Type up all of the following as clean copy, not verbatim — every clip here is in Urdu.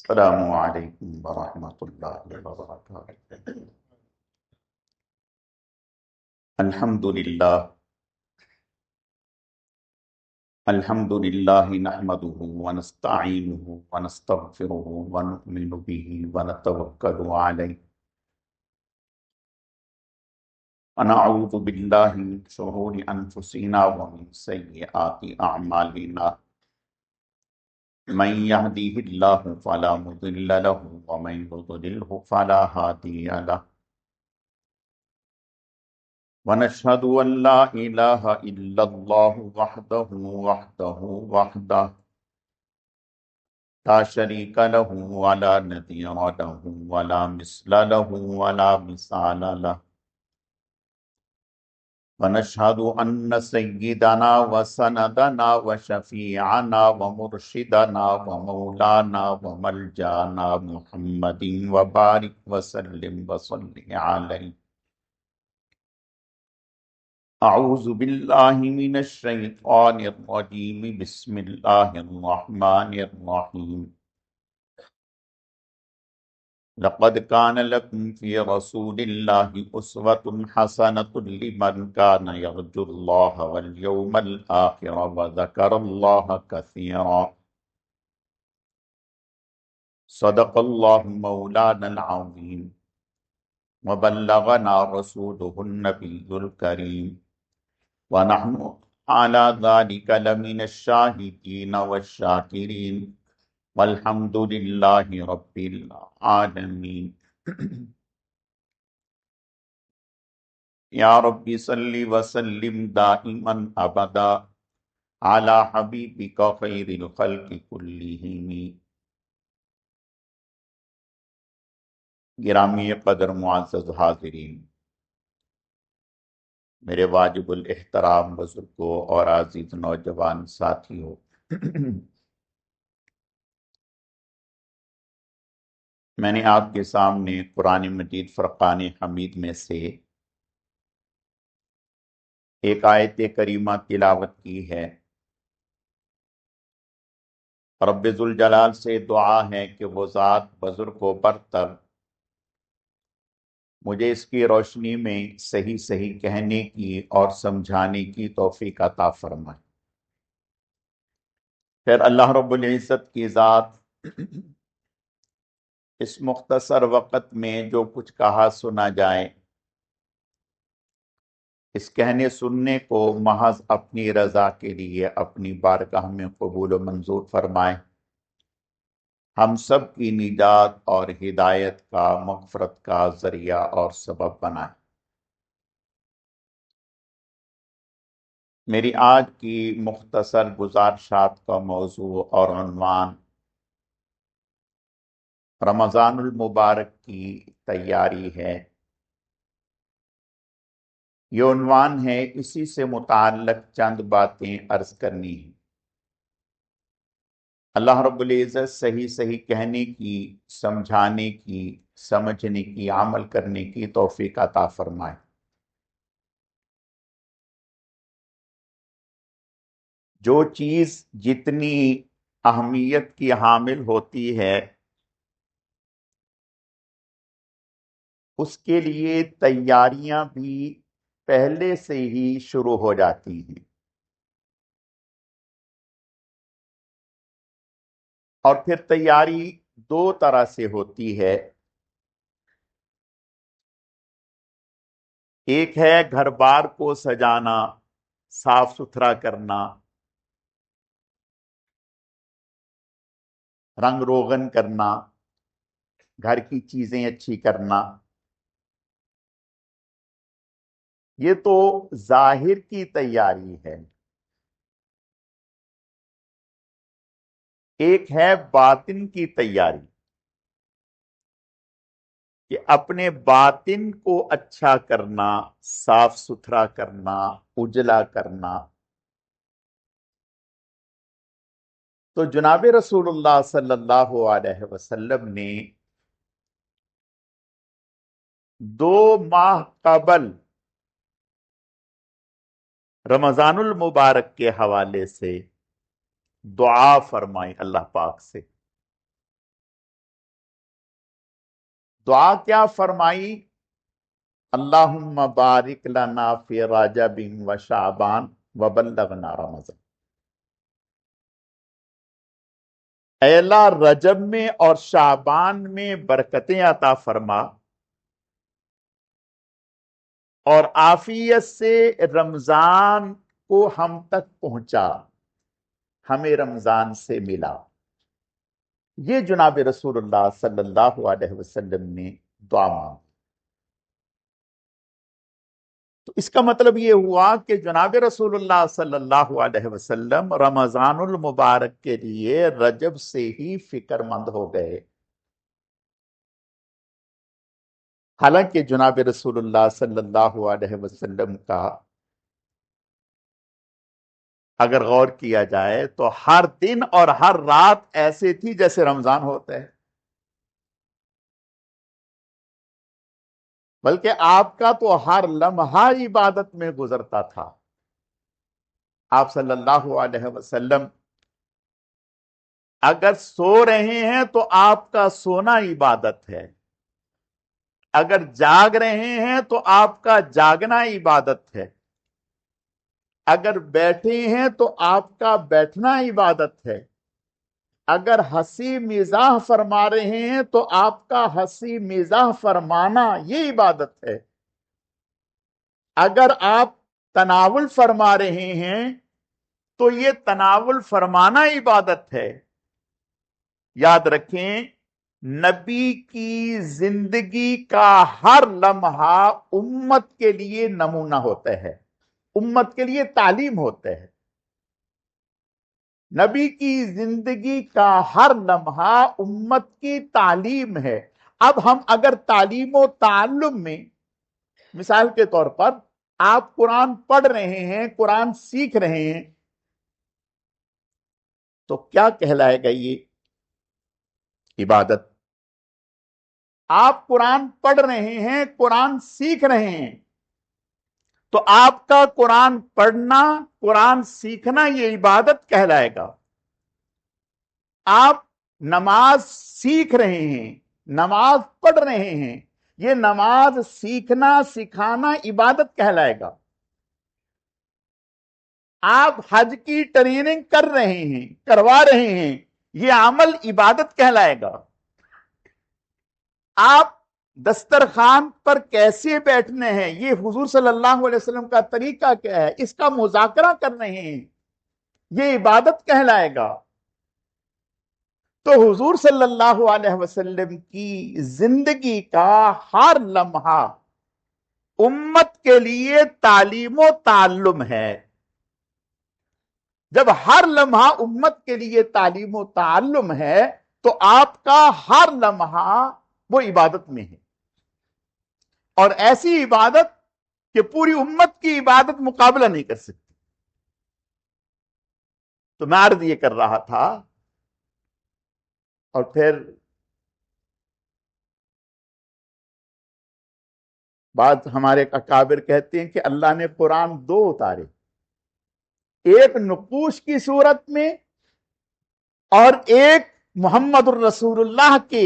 السلام علیکم ورحمۃ اللہ وبرکاتہ۔ الحمد للہ نحمده ونستعینه ونستغفره ونؤمن به ونتوکل علیہ ونعوذ باللہ من شرور انفسنا ومن سیئات اعمالنا من يهده اللہ فلا مضل له ومن يضلله فلا هادی له ونشهد أن لا إله إلا الله وحده لا شريك له ولا نظير له ولا مثل له ولا مثال له ونشهد أن سيدنا وسندنا وشفيعنا ومرشدنا ومولانا وملجانا محمد وبارك وسلم وصل عليه اعوذ باللہ من الشیطان الرجیم بسم اللہ الرحمن الرحیم لقد كان لكم في رسول الله أسوة حسنة لمن كان يرجو الله واليوم الآخر وذكر الله كثيرا صدق الله مولانا العظيم وبلغنا رسوله النبي الكريم ونحن على ذلك لمن الشاهدين والشاكرين والحمد لله رب العالمين يا رب صل وسلم دائما أبدا على حبيبك خير الخلق كلهم۔ گرامی قدر معزز حاضرین، میرے واجب الاحترام بزرگوں اور عزیز نوجوان ساتھیوں، میں نے آپ کے سامنے قرآن مجید فرقان حمید میں سے ایک آیت کریمہ تلاوت کی ہے۔ رب ذوالجلال سے دعا ہے کہ وہ ذات بزرگ و برتر مجھے اس کی روشنی میں صحیح صحیح کہنے کی اور سمجھانے کی توفیق عطا فرمائے۔ پھر اللہ رب العزت کی ذات اس مختصر وقت میں جو کچھ کہا سنا جائے، اس کہنے سننے کو محض اپنی رضا کے لیے اپنی بارگاہ میں قبول و منظور فرمائے، ہم سب کی نجات اور ہدایت کا، مغفرت کا ذریعہ اور سبب بنائے۔ میری آج کی مختصر گزارشات کا موضوع اور عنوان رمضان المبارک کی تیاری ہے۔ یہ عنوان ہے، اسی سے متعلق چند باتیں عرض کرنی ہیں۔ اللہ رب العزت صحیح صحیح کہنے کی، سمجھانے کی، سمجھنے کی، عمل کرنے کی توفیق عطا فرمائے۔ جو چیز جتنی اہمیت کی حامل ہوتی ہے، اس کے لیے تیاریاں بھی پہلے سے ہی شروع ہو جاتی ہیں، اور پھر تیاری دو طرح سے ہوتی ہے۔ ایک ہے گھر بار کو سجانا، صاف ستھرا کرنا، رنگ روغن کرنا، گھر کی چیزیں اچھی کرنا۔ یہ تو ظاہر کی تیاری ہے۔ ایک ہے باطن کی تیاری، کہ اپنے باطن کو اچھا کرنا، صاف ستھرا کرنا، اجلا کرنا۔ تو جناب رسول اللہ صلی اللہ علیہ وسلم نے 2 ماہ قبل رمضان المبارک کے حوالے سے دعا فرمائی اللہ پاک سے دعا کیا فرمائی؟ اللہم بارک لنا فی رجب و شعبان وبلغنا رمضان۔ اے اللہ رجب میں اور شعبان میں برکتیں عطا فرما، اور عافیت سے رمضان کو ہم تک پہنچا، ہمیں رمضان سے ملا۔ یہ جناب رسول اللہ صلی اللہ علیہ وسلم نے دعا مانگی۔ تو اس کا مطلب یہ ہوا کہ جناب رسول اللہ صلی اللہ علیہ وسلم رمضان المبارک کے لیے رجب سے ہی فکر مند ہو گئے۔ حالانکہ جناب رسول اللہ صلی اللہ علیہ وسلم کا اگر غور کیا جائے تو ہر دن اور ہر رات ایسے تھی جیسے رمضان ہوتا ہے، بلکہ آپ کا تو ہر لمحہ عبادت میں گزرتا تھا۔ آپ صلی اللہ علیہ وسلم اگر سو رہے ہیں تو آپ کا سونا عبادت ہے، اگر جاگ رہے ہیں تو آپ کا جاگنا عبادت ہے، اگر بیٹھے ہیں تو آپ کا بیٹھنا عبادت ہے، اگر ہنسی مزاح فرما رہے ہیں تو آپ کا ہنسی مزاح فرمانا یہ عبادت ہے، اگر آپ تناول فرما رہے ہیں تو یہ تناول فرمانا عبادت ہے۔ یاد رکھیں، نبی کی زندگی کا ہر لمحہ امت کے لیے نمونہ ہوتا ہے، امت کے لیے تعلیم ہوتا ہے۔ نبی کی زندگی کا ہر لمحہ امت کی تعلیم ہے۔ اب ہم اگر تعلیم و تعلم میں، مثال کے طور پر آپ قرآن پڑھ رہے ہیں، قرآن سیکھ رہے ہیں، تو کیا کہلائے گا یہ؟ عبادت۔ آپ قرآن پڑھ رہے ہیں، قرآن سیکھ رہے ہیں، تو آپ کا قرآن پڑھنا، قرآن سیکھنا یہ عبادت کہلائے گا۔ آپ نماز سیکھ رہے ہیں، نماز پڑھ رہے ہیں، یہ نماز سیکھنا سکھانا عبادت کہلائے گا۔ آپ حج کی ٹریننگ کر رہے ہیں، کروا رہے ہیں، یہ عمل عبادت کہلائے گا۔ آپ دسترخوان پر کیسے بیٹھنے ہیں، یہ حضور صلی اللہ علیہ وسلم کا طریقہ کیا ہے، اس کا مذاکرہ کر رہے ہیں، یہ عبادت کہلائے گا۔ تو حضور صلی اللہ علیہ وسلم کی زندگی کا ہر لمحہ امت کے لیے تعلیم و تعلم ہے۔ جب ہر لمحہ امت کے لیے تعلیم و تعلم ہے تو آپ کا ہر لمحہ وہ عبادت میں ہے، اور ایسی عبادت کہ پوری امت کی عبادت مقابلہ نہیں کر سکتی۔ تو میں عرض یہ کر رہا تھا، اور پھر بعض ہمارے اکابر کہتے ہیں کہ اللہ نے قرآن دو اتارے، ایک نقوش کی صورت میں اور ایک محمد الرسول اللہ کے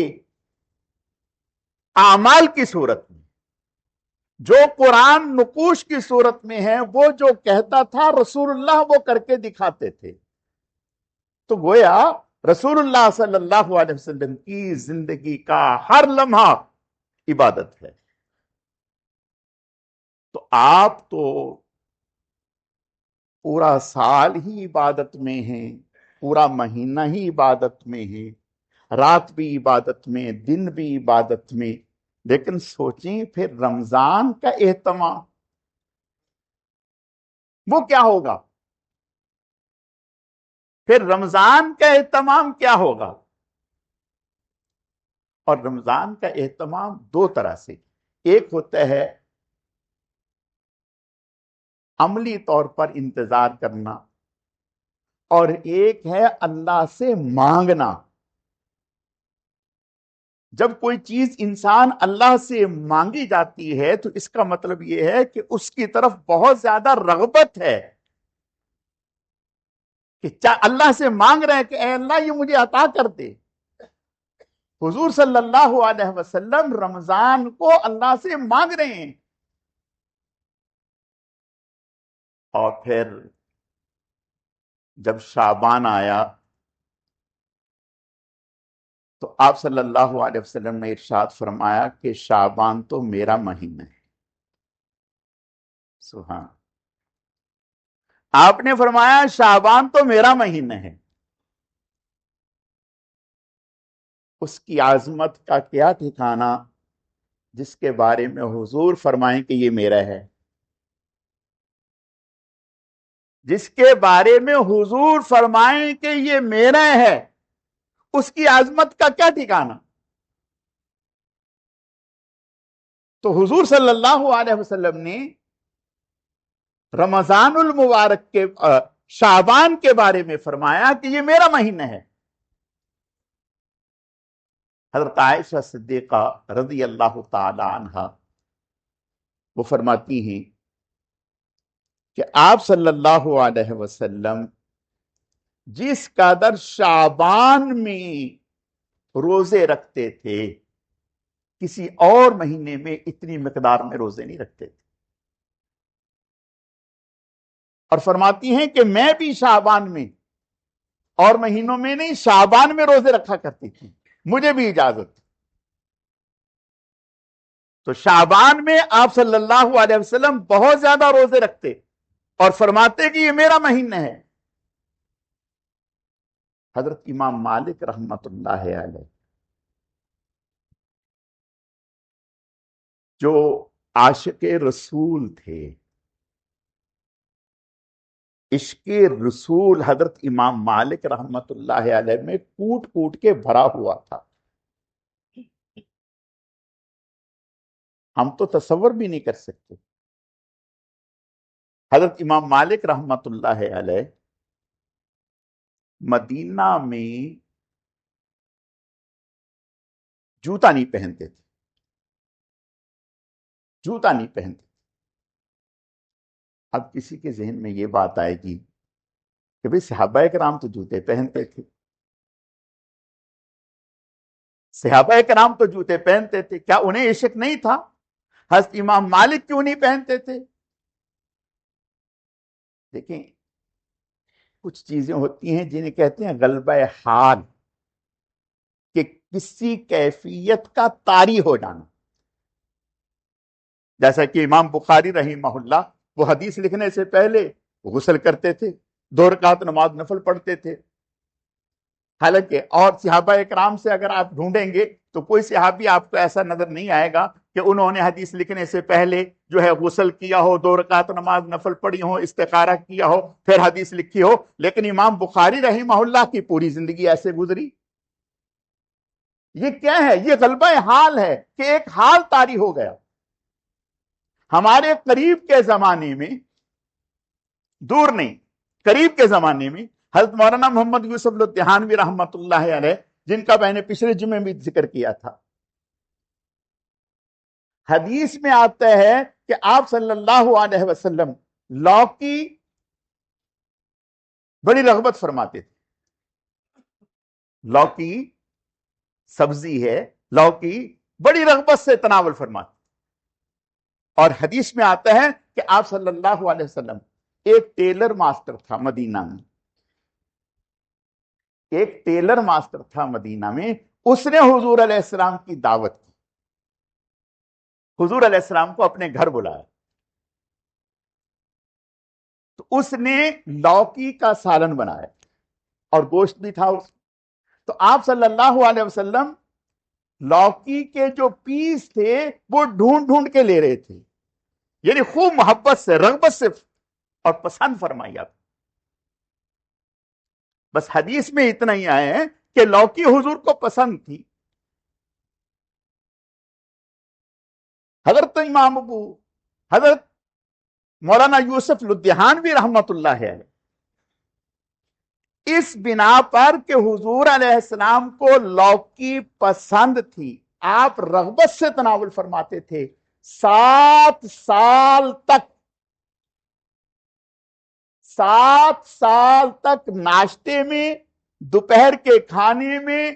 اعمال کی صورت میں۔ جو قرآن نقوش کی صورت میں ہے، وہ جو کہتا تھا رسول اللہ وہ کر کے دکھاتے تھے، تو گویا رسول اللہ صلی اللہ علیہ وسلم کی زندگی کا ہر لمحہ عبادت ہے۔ تو آپ تو پورا سال ہی عبادت میں ہیں، پورا مہینہ ہی عبادت میں ہیں، رات بھی عبادت میں، دن بھی عبادت میں، لیکن سوچیں پھر رمضان کا اہتمام وہ کیا ہوگا؟ پھر رمضان کا اہتمام کیا ہوگا؟ اور رمضان کا اہتمام دو طرح سے، ایک ہوتا ہے عملی طور پر انتظار کرنا، اور ایک ہے اللہ سے مانگنا۔ جب کوئی چیز انسان اللہ سے مانگی جاتی ہے تو اس کا مطلب یہ ہے کہ اس کی طرف بہت زیادہ رغبت ہے، کہ اللہ سے مانگ رہے ہیں کہ اے اللہ یہ مجھے عطا کر دے۔ حضور صلی اللہ علیہ وسلم رمضان کو اللہ سے مانگ رہے ہیں، اور پھر جب شعبان آیا تو آپ صلی اللہ علیہ وسلم نے ارشاد فرمایا کہ شعبان تو میرا مہینہ ہے. سبحان. آپ نے فرمایا شعبان تو میرا مہینہ ہے. اس کی عظمت کا کیا ٹھکانہ جس کے بارے میں حضور فرمائیں کہ یہ میرا ہے، جس کے بارے میں حضور فرمائیں کہ یہ میرا ہے، اس کی عظمت کا کیا ٹھکانہ. تو حضور صلی اللہ علیہ وسلم نے رمضان المبارک کے شعبان کے بارے میں فرمایا کہ یہ میرا مہینہ ہے. حضرت عائشہ صدیقہ رضی اللہ تعالی عنہا وہ فرماتی ہیں کہ آپ صلی اللہ علیہ وسلم جس قدر شعبان میں روزے رکھتے تھے کسی اور مہینے میں اتنی مقدار میں روزے نہیں رکھتے تھے. اور فرماتی ہیں کہ میں بھی شعبان میں اور مہینوں میں نہیں، شعبان میں روزے رکھا کرتی تھی، مجھے بھی اجازت. تو شعبان میں آپ صلی اللہ علیہ وسلم بہت زیادہ روزے رکھتے اور فرماتے کہ یہ میرا مہینہ ہے. حضرت امام مالک رحمت اللہ علیہ جو عاشق رسول تھے، عشق رسول حضرت امام مالک رحمت اللہ علیہ میں کوٹ کوٹ کے بھرا ہوا تھا. ہم تو تصور بھی نہیں کر سکتے. حضرت امام مالک رحمت اللہ علیہ مدینہ میں جوتا نہیں پہنتے تھے، جوتا نہیں پہنتے. اب کسی کے ذہن میں یہ بات آئے گی کہ بھئی صحابہ کرام تو جوتے پہنتے تھے، صحابہ کرام تو جوتے پہنتے تھے، کیا انہیں عشق نہیں تھا؟ حضرت امام مالک کیوں نہیں پہنتے تھے؟ دیکھیں کچھ چیزیں ہوتی ہیں جنہیں کہتے ہیں غلبہ حال، کہ کسی کیفیت کا طاری ہو جانا. جیسا کہ امام بخاری رحمہ اللہ وہ حدیث لکھنے سے پہلے غسل کرتے تھے، 2 رکعت نماز نفل پڑھتے تھے. حالانکہ اور صحابہ اکرام سے اگر آپ ڈھونڈیں گے تو کوئی صحابی آپ کو ایسا نظر نہیں آئے گا کہ انہوں نے حدیث لکھنے سے پہلے جو ہے غسل کیا ہو، 2 رکعت نماز نفل پڑھی ہو، استخارہ کیا ہو، پھر حدیث لکھی ہو. لیکن امام بخاری رحمہ اللہ کی پوری زندگی ایسے گزری. یہ کیا ہے؟ یہ غلبہ حال ہے کہ ایک حال طاری ہو گیا. ہمارے قریب کے زمانے میں، دور نہیں، قریب کے زمانے میں حضرت مولانا محمد یوسف لدھیانوی رحمت اللہ علیہ، جن کا میں نے پچھلے جمعے میں ذکر کیا تھا، حدیث میں آتا ہے کہ آپ صلی اللہ علیہ وسلم لوکی بڑی رغبت فرماتے تھے. لوکی سبزی ہے، لوکی بڑی رغبت سے تناول فرماتے. اور حدیث میں آتا ہے کہ آپ صلی اللہ علیہ وسلم ایک ٹیلر ماسٹر تھا مدینہ میں، ایک ٹیلر ماسٹر تھا مدینہ میں، اس نے حضور علیہ السلام کی دعوت کی، حضور علیہ السلام کو اپنے گھر بلایا. تو اس نے لوکی کا سالن بنایا اور گوشت بھی تھا اس. تو آپ صلی اللہ علیہ وسلم لوکی کے جو پیس تھے وہ ڈھونڈ ڈھونڈ کے لے رہے تھے، یعنی خوب محبت سے، رغبت سے اور پسند فرمائی آپ. بس حدیث میں اتنا ہی آئے ہیں کہ لوکی حضور کو پسند تھی. حضرت امام ابو حضرت مولانا یوسف لدھیانوی رحمت اللہ علیہ اس بنا پر کہ حضور علیہ السلام کو لوکی پسند تھی، آپ رغبت سے تناول فرماتے تھے. 7 سال تک ناشتے میں، دوپہر کے کھانے میں،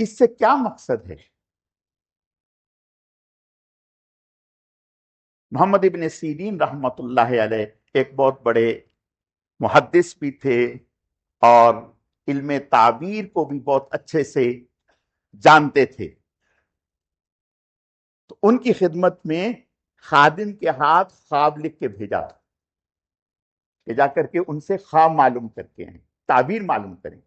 اس سے کیا مقصد ہے؟ محمد ابن سیرین رحمت اللہ علیہ ایک بہت بڑے محدث بھی تھے اور علم تعبیر کو بھی بہت اچھے سے جانتے تھے. تو ان کی خدمت میں خادم کے ہاتھ خواب لکھ کے بھیجا تھا کہ جا کر کے ان سے خواب معلوم کر کے آئیں، تعبیر معلوم کریں.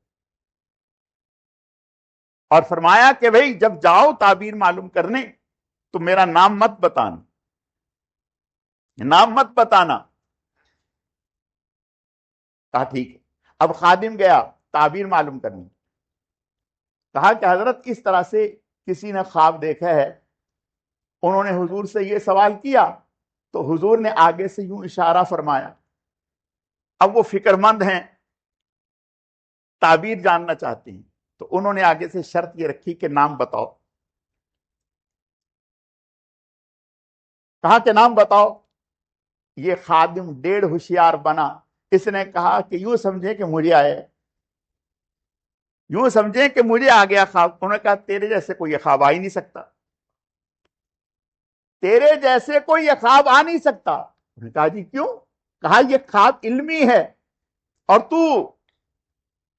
اور فرمایا کہ بھئی جب جاؤ تعبیر معلوم کرنے تو میرا نام مت بتانا، نام مت بتانا. کہا ٹھیک ہے. اب خادم گیا تعبیر معلوم کرنے، کہا کہ حضرت اس طرح سے کسی نے خواب دیکھا ہے. انہوں نے حضور سے یہ سوال کیا تو حضور نے آگے سے یوں اشارہ فرمایا. اب وہ فکر مند ہیں، تعبیر جاننا چاہتے ہیں، تو انہوں نے آگے سے شرط یہ رکھی کہ نام بتاؤ. کہا کہ نام بتاؤ. یہ خادم ڈیڑھ ہوشیار بنا. اس نے کہا کہ یوں سمجھے کہ مجھے آئے، یوں سمجھے کہ مجھے آ گیا خواب. انہوں نے کہا تیرے جیسے کوئی یہ خواب آ ہی نہیں سکتا، تیرے جیسے کوئی یہ خواب آ نہیں سکتا. انہوں نے کہا جی کیوں؟ کہا یہ خواب علمی ہے اور تو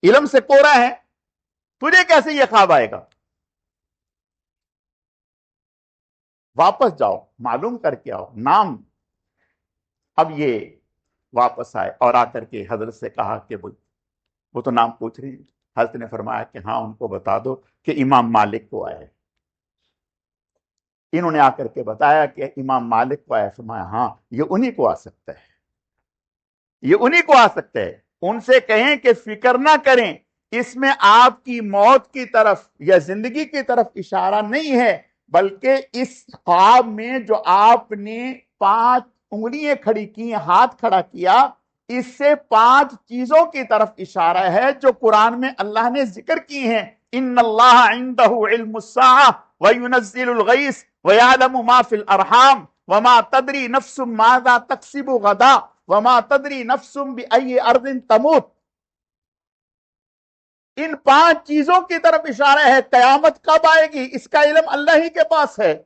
علم سے کورا ہے، تجھے کیسے یہ خواب آئے گا؟ واپس جاؤ معلوم کر کے آؤ نام. اب یہ واپس آئے اور آ کر کے حضرت سے کہا کہ وہ تو نام پوچھ رہے ہیں. حضرت نے فرمایا کہ ہاں ان کو بتا دو کہ امام مالک کو آئے. انہوں نے آ کر کے بتایا کہ امام مالک کو آئے. فرمایا ہاں یہ انہی کو آ سکتا ہے، یہ انہی کو آ سکتا ہے. ان سے کہیں کہ فکر نہ کریں، اس میں آپ کی موت کی طرف یا زندگی کی طرف اشارہ نہیں ہے، بلکہ اس خواب میں جو آپ نے 5 انگلیاں کھڑی کی، ہاتھ کھڑا کیا، اس سے 5 چیزوں کی طرف اشارہ ہے جو قرآن میں اللہ نے ذکر کی ہیں. ان اللہ عنده علم الساعہ وینزل الغیث ویعلم ما فی الارحام وما تدری نفس ماذا تکسب غدا وما تدری نفس بأی ارض تموت. ان 5 چیزوں کی طرف اشارہ ہے. قیامت کب آئے گی اس کا علم اللہ ہی کے پاس ہے.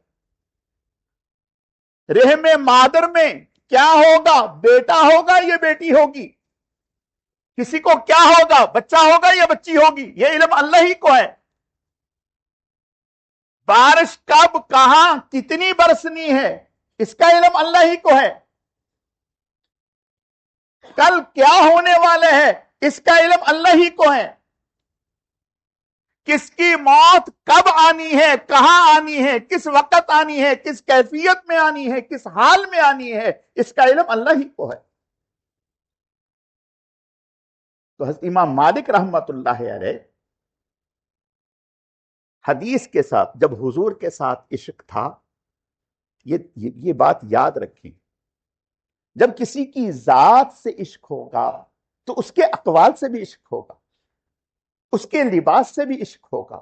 رحم مادر میں کیا ہوگا، بیٹا ہوگا یا بیٹی ہوگی، کسی کو کیا ہوگا، بچہ ہوگا یا بچی ہوگی، یہ علم اللہ ہی کو ہے. بارش کب کہاں کتنی برسنی ہے اس کا علم اللہ ہی کو ہے. کل کیا ہونے والے ہے اس کا علم اللہ ہی کو ہے. کس کی موت کب آنی ہے، کہاں آنی ہے، کس وقت آنی ہے، کس کیفیت میں آنی ہے، کس حال میں آنی ہے، اس کا علم اللہ ہی کو ہے. تو حضرت امام مالک رحمت اللہ علیہ حدیث کے ساتھ جب حضور کے ساتھ عشق تھا، یہ بات یاد رکھیں، جب کسی کی ذات سے عشق ہوگا تو اس کے اقوال سے بھی عشق ہوگا، اس کے لباس سے بھی عشق ہوگا،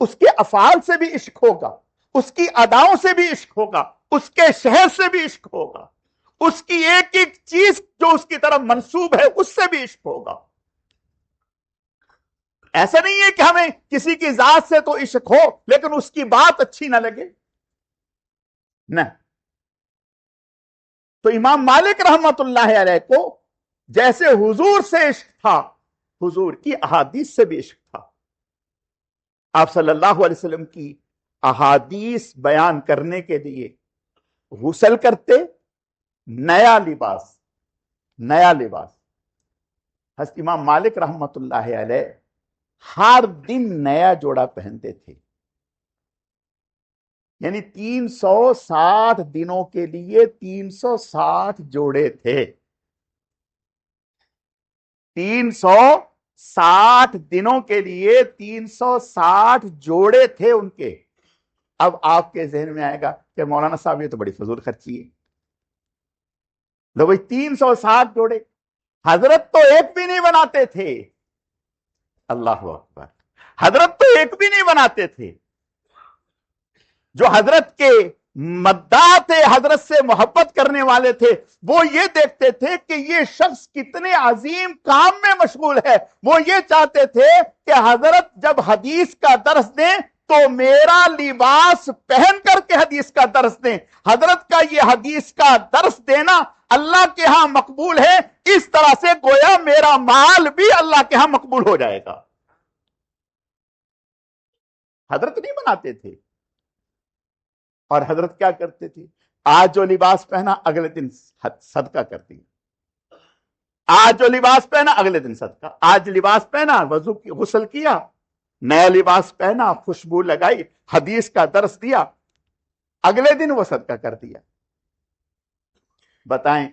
اس کے افعال سے بھی عشق ہوگا، اس کی اداؤں سے بھی عشق ہوگا، اس کے شہر سے بھی عشق ہوگا، اس کی ایک ایک چیز جو اس کی طرف منسوب ہے اس سے بھی عشق ہوگا. ایسا نہیں ہے کہ ہمیں کسی کی ذات سے تو عشق ہو لیکن اس کی بات اچھی نہ لگے، نہ. تو امام مالک رحمت اللہ علیہ کو جیسے حضور سے عشق تھا، حضور کی احادیث سے بھی عشق تھا. آپ صلی اللہ علیہ وسلم کی احادیث بیان کرنے کے لیے غسل کرتے، نیا لباس. حضرت امام مالک رحمت اللہ علیہ ہر دن نیا جوڑا پہنتے تھے، یعنی 360 دنوں کے لیے 360 جوڑے تھے. 360 دنوں کے لیے 360 جوڑے تھے ان کے. اب آپ کے ذہن میں آئے گا کہ مولانا صاحب یہ تو بڑی فضول خرچی ہے. لو بھائی 360 جوڑے، حضرت تو ایک بھی نہیں بناتے تھے. اللہ اکبر، حضرت تو ایک بھی نہیں بناتے تھے. جو حضرت کے مداح تھے، حضرت سے محبت کرنے والے تھے، وہ یہ دیکھتے تھے کہ یہ شخص کتنے عظیم کام میں مشغول ہے، وہ یہ چاہتے تھے کہ حضرت جب حدیث کا درس دیں تو میرا لباس پہن کر کے حدیث کا درس دیں، حضرت کا یہ حدیث کا درس دینا اللہ کے ہاں مقبول ہے، اس طرح سے گویا میرا مال بھی اللہ کے ہاں مقبول ہو جائے گا۔ حضرت نہیں بناتے تھے، اور حضرت کیا کرتے تھے؟ آج جو لباس پہنا اگلے دن صدقہ کر دیا، آج جو لباس پہنا اگلے دن صدقہ، آج لباس پہنا وضو کی غسل کیا، نیا لباس پہنا خوشبو لگائی حدیث کا درس دیا، اگلے دن وہ صدقہ کر دیا۔ بتائیں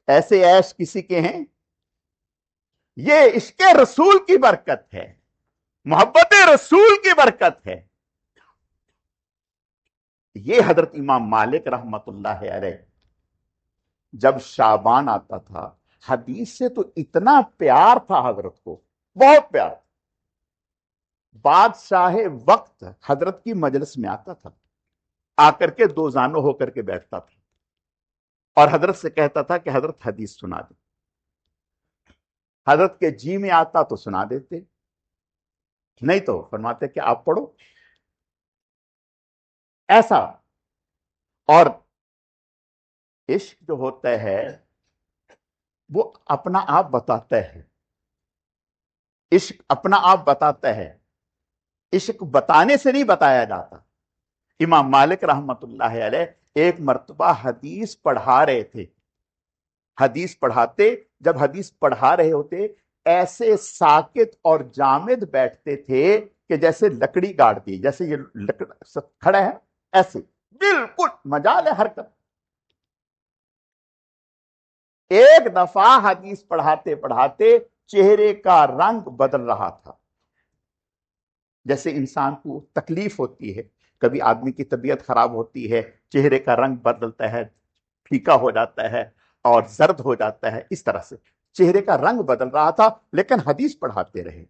ایسے عیش کسی کے ہیں؟ یہ عشق رسول کی برکت ہے، محبت رسول کی برکت ہے۔ یہ حضرت امام مالک رحمت اللہ علیہ جب شعبان آتا تھا، حدیث سے تو اتنا پیار تھا حضرت کو، بہت پیار۔ بادشاہ وقت حضرت کی مجلس میں آتا تھا، آ کر کے دو زانو ہو کر کے بیٹھتا تھا اور حضرت سے کہتا تھا کہ حضرت حدیث سنا دے۔ حضرت کے جی میں آتا تو سنا دیتے، نہیں تو فرماتے کہ آپ پڑھو۔ ایسا، اور عشق جو ہوتا ہے وہ اپنا آپ بتاتا ہے، عشق اپنا آپ بتاتا ہے، عشق بتانے سے نہیں بتایا جاتا۔ امام مالک رحمت اللہ علیہ ایک مرتبہ حدیث پڑھا رہے تھے، حدیث پڑھاتے، جب حدیث پڑھا رہے ہوتے ایسے ساکت اور جامد بیٹھتے تھے کہ جیسے لکڑی گاڑ دی، جیسے یہ کھڑا ہے ایسے بالکل مجال حرکت۔ ایک دفعہ حدیث پڑھاتے پڑھاتے چہرے کا رنگ بدل رہا تھا، جیسے انسان کو تکلیف ہوتی ہے، کبھی آدمی کی طبیعت خراب ہوتی ہے، چہرے کا رنگ بدلتا ہے، پھیکا ہو جاتا ہے اور زرد ہو جاتا ہے، اس طرح سے چہرے کا رنگ بدل رہا تھا، لیکن حدیث پڑھاتے رہے۔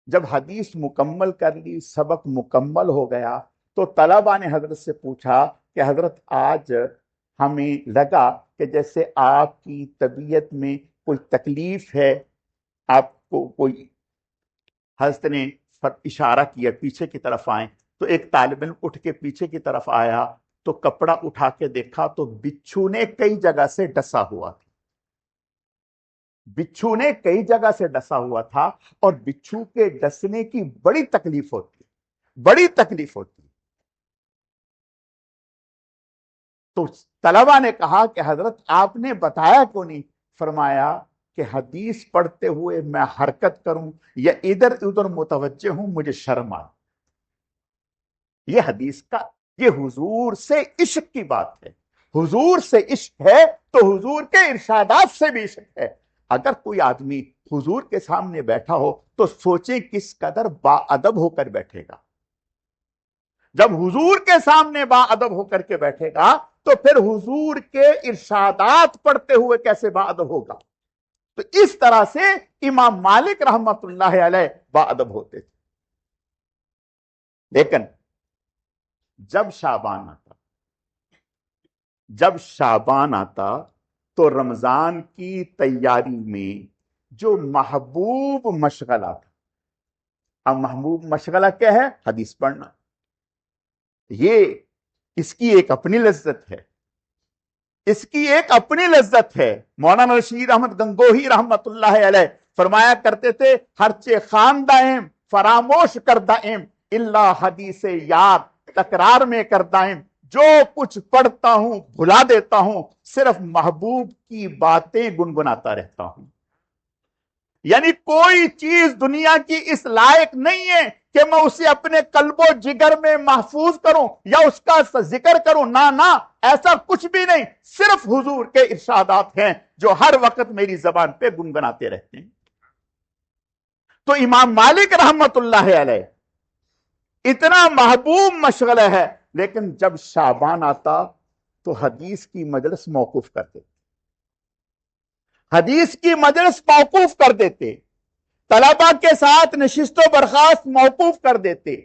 جب حدیث مکمل کر لی، سبق مکمل ہو گیا، تو طلباء نے حضرت سے پوچھا کہ حضرت آج ہمیں لگا کہ جیسے آپ کی طبیعت میں کوئی تکلیف ہے، آپ کو کوئی، حضرت نے اشارہ کیا پیچھے کی طرف آئیں، تو ایک طالب علم اٹھ کے پیچھے کی طرف آیا تو کپڑا اٹھا کے دیکھا تو بچھو نے کئی جگہ سے ڈسا ہوا تھا، بچھو نے کئی جگہ سے ڈسا ہوا تھا، اور بچھو کے ڈسنے کی بڑی تکلیف ہوتی ہے، بڑی تکلیف ہوتی ہے۔ تو طلباء نے کہا کہ حضرت آپ نے بتایا کیوں نہیں؟ فرمایا کہ حدیث پڑھتے ہوئے میں حرکت کروں یا ادھر ادھر متوجہ ہوں مجھے شرم آئے۔ یہ حدیث کا، یہ حضور سے عشق کی بات ہے، حضور سے عشق ہے تو حضور کے ارشادات سے بھی عشق ہے۔ اگر کوئی آدمی حضور کے سامنے بیٹھا ہو تو سوچیں کس قدر با ادب ہو کر بیٹھے گا۔ جب حضور کے سامنے با ادب ہو کر کے بیٹھے گا تو پھر حضور کے ارشادات پڑھتے ہوئے کیسے با ادب ہوگا؟ تو اس طرح سے امام مالک رحمت اللہ علیہ با ادب ہوتے تھے۔ لیکن جب شعبان آتا تو رمضان کی تیاری میں جو محبوب مشغلہ تھا، اب محبوب مشغلہ کیا ہے؟ حدیث پڑھنا۔ یہ اس کی ایک اپنی لذت ہے، اس کی ایک اپنی لذت ہے۔ مولانا رشید احمد گنگوہی رحمت اللہ علیہ فرمایا کرتے تھے، ہرچے خان دائم فراموش کر دائم اللہ حدیث یار تکرار میں کر دائم، جو کچھ پڑھتا ہوں بھلا دیتا ہوں، صرف محبوب کی باتیں گنگناتا رہتا ہوں۔ یعنی کوئی چیز دنیا کی اس لائق نہیں ہے کہ میں اسے اپنے قلب و جگر میں محفوظ کروں یا اس کا ذکر کروں، نہ ایسا کچھ بھی نہیں، صرف حضور کے ارشادات ہیں جو ہر وقت میری زبان پہ گنگناتے رہتے ہیں۔ تو امام مالک رحمت اللہ علیہ اتنا محبوب مشغلہ ہے، لیکن جب شعبان آتا تو حدیث کی مجلس موقوف کر دیتے، حدیث کی مجلس موقوف کر دیتے، طلباء کے ساتھ نشست و برخاست موقوف کر دیتے،